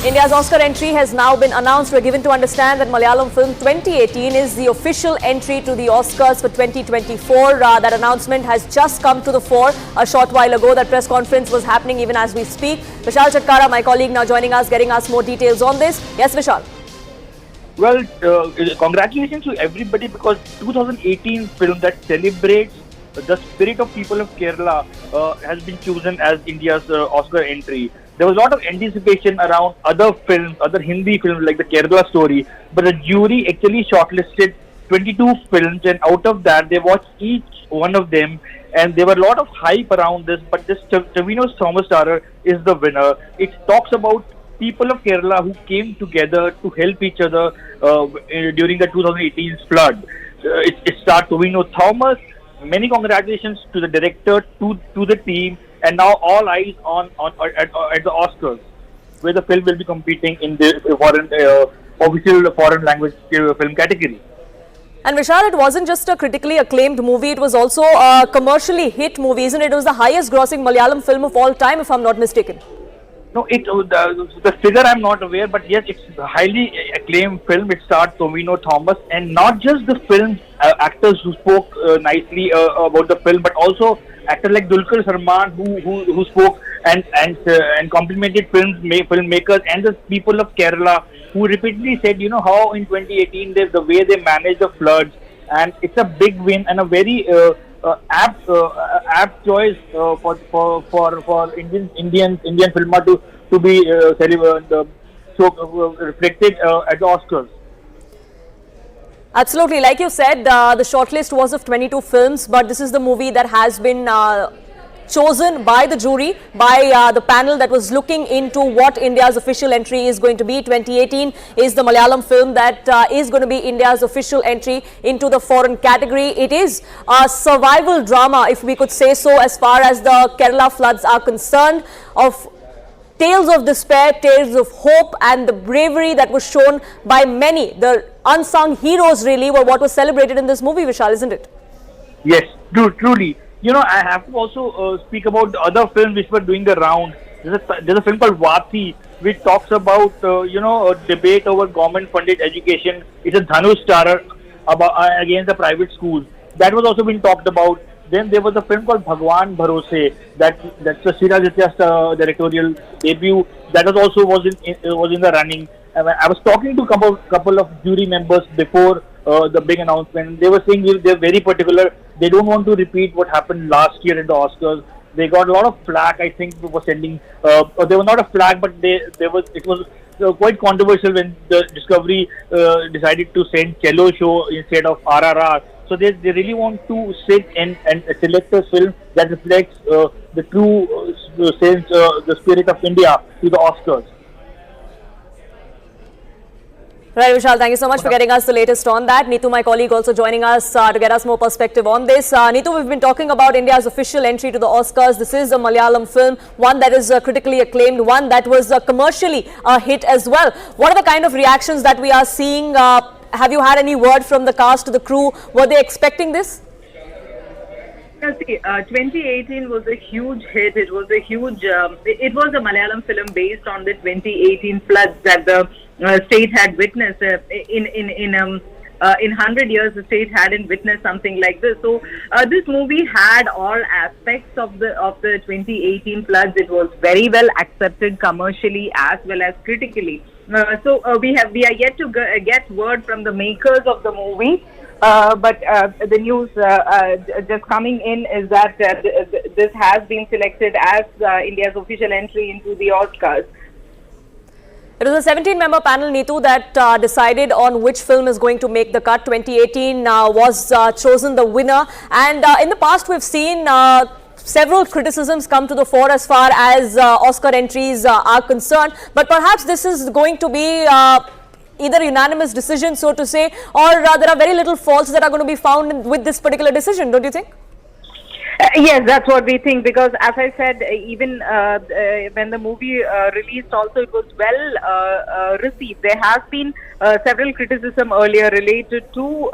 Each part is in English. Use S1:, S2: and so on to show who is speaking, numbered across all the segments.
S1: India's Oscar entry has now been announced. We're given to understand that Malayalam film 2018 is the official entry to the Oscars for 2024. That announcement has just come to the fore a short while ago. That press conference was happening even as we speak. Vishal Chatkara, my colleague, now joining us, getting us more details on this. Yes, Vishal.
S2: Well, congratulations to everybody, because 2018 film that celebrates the spirit of people of Kerala has been chosen as India's Oscar entry. There was a lot of anticipation around other films, other Hindi films like the Kerala story, but the jury actually shortlisted 22 films, and out of that they watched each one of them, and there were a lot of hype around this, but this Tovino's Thomas starrer is the winner. It talks about people of Kerala who came together to help each other during the 2018 flood. It starred Tovino Thomas. Many congratulations to the director, to the team, and now all eyes at the Oscars, where the film will be competing in the official foreign language film category.
S1: And Vishal, it wasn't just a critically acclaimed movie, it was also a commercially hit movie, isn't it? It was the highest grossing Malayalam film of all time, if I'm not mistaken.
S2: No, the figure I'm not aware, but yes, it's a highly acclaimed film. It starred Tovino Thomas, and not just the film actors who spoke nicely about the film, but also actors like Dulquer Salmaan who spoke and complimented filmmakers and the people of Kerala, who repeatedly said, you know, how in 2018 the way they managed the floods, and it's a big win and a very apt choice for Indian filmer to be reflected at the Oscars.
S1: Absolutely, like you said, the shortlist was of 22 films, but this is the movie that has been chosen by the jury, by the panel that was looking into what India's official entry is going to be. 2018 is the Malayalam film that is going to be India's official entry into the foreign category. It is a survival drama, if we could say so, as far as the Kerala floods are concerned, of tales of despair, tales of hope, and the bravery that was shown by many. The unsung heroes really were what was celebrated in this movie, Vishal, isn't it?
S2: Yes, truly. You know, I have to also speak about the other films which were doing the round. There's a film called Vaalvi, which talks about, a debate over government-funded education. It's a Dhanush starrer against the private schools. That was also being talked about. Then there was a film called Bhagwan Bharose, that's the Sreenivasan directorial debut. That was in the running. I was talking to a couple of jury members before the big announcement. They were saying they're very particular. They don't want to repeat what happened last year at the Oscars. They got a lot of flack, I think, for sending. They were not a flack, but it was quite controversial when the Discovery decided to send Cello Show instead of RRR. So they really want to sit and select a film that reflects the true sense, the spirit of India to the Oscars.
S1: Right, Vishal, thank you so much for getting us the latest on that. Neetu, my colleague, also joining us to get us more perspective on this. Neetu, we've been talking about India's official entry to the Oscars. This is a Malayalam film, one that is critically acclaimed, one that was commercially a hit as well. What are the kind of reactions that we are seeing? Have you had any word from the cast to the crew? Were they expecting this?
S3: See, 2018 was a huge hit. It was a huge. It was a Malayalam film based on the 2018 floods that the state had witnessed. In 100 years, the state hadn't witnessed something like this. So this movie had all aspects of the 2018 floods. It was very well accepted commercially as well as critically. So we are yet to get word from the makers of the movie. But the news just coming in is that this has been selected as India's official entry into the Oscars.
S1: It was a 17-member panel, Neetu, that decided on which film is going to make the cut. 2018 was chosen the winner. And in the past, we've seen several criticisms come to the fore as far as Oscar entries are concerned. But perhaps this is going to be either unanimous decision, so to say, or there are very little faults that are going to be found with this particular decision, don't you think?
S3: Yes, that's what we think, because as I said, even when the movie released also, it was well received. There has been several criticism earlier related to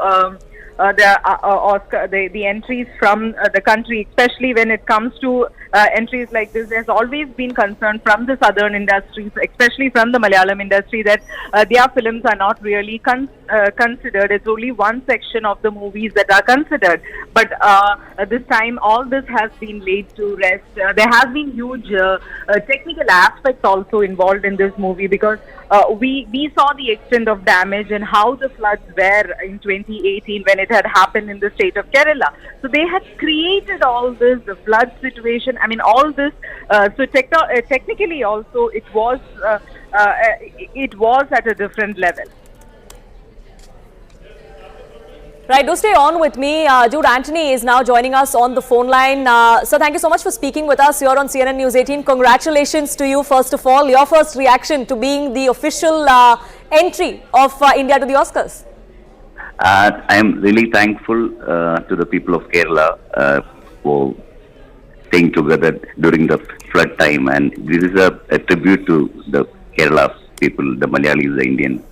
S3: the entries from the country, especially when it comes to entries like this. There's always been concern from the southern industries, especially from the Malayalam industry, that their films are not really considered. It's only one section of the movies that are considered. But this time, all this has been laid to rest. There has been huge technical aspects also involved in this movie, because we saw the extent of damage and how the floods were in 2018 when it had happened in the state of Kerala. So they had created all this, the flood situation. I mean, all this. So technically also, it was at a different level.
S1: Right, do stay on with me. Jude, Anthony is now joining us on the phone line. So thank you so much for speaking with us here on CNN News 18. Congratulations to you, first of all. Your first reaction to being the official entry of India to the Oscars.
S4: I am really thankful to the people of Kerala for staying together during the flood time. And this is a tribute to the Kerala people, the Malayalis, the Indians.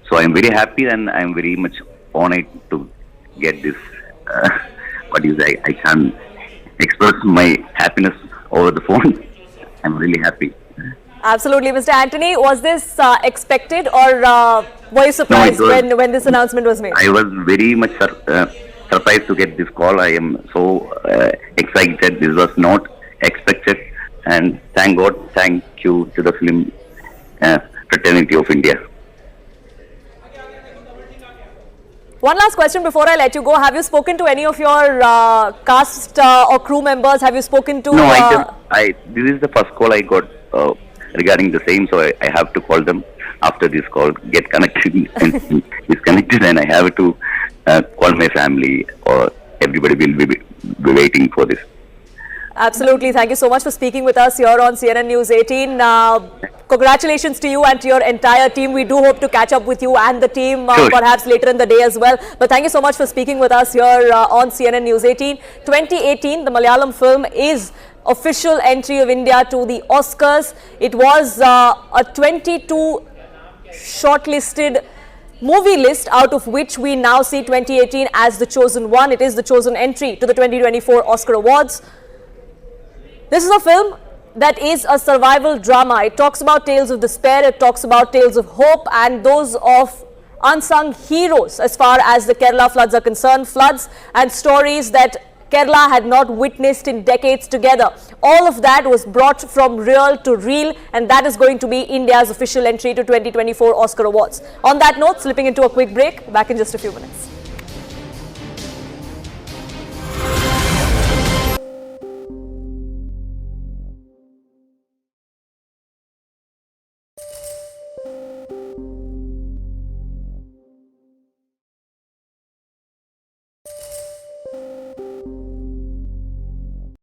S4: So I am very happy, and I am very much honored to get this, I can't express my happiness over the phone. I'm really happy.
S1: Absolutely. Mr. Anthony, was this expected, or were you surprised when this announcement was made?
S4: I was very much surprised to get this call. I am so excited. This was not expected. And thank God, thank you to the film fraternity of India.
S1: One last question before I let you go. Have you spoken to any of your cast or crew members? Have you spoken to...
S4: No, this is the first call I got regarding the same, so I have to call them after this call, get connected and disconnected, and I have to call my family, or everybody will be waiting for this.
S1: Absolutely. Thank you so much for speaking with us here on CNN News 18. Congratulations to you and to your entire team. We do hope to catch up with you and the team perhaps later in the day as well. But thank you so much for speaking with us here on CNN News 18. 2018, the Malayalam film is official entry of India to the Oscars. It was a 22 shortlisted movie list, out of which we now see 2018 as the chosen one. It is the chosen entry to the 2024 Oscar Awards. This is a film that is a survival drama. It talks about tales of despair, it talks about tales of hope, and those of unsung heroes as far as the Kerala floods are concerned. Floods and stories that Kerala had not witnessed in decades together. All of that was brought from real to real, and that is going to be India's official entry to 2024 Oscar Awards. On that note, slipping into a quick break, back in just a few minutes.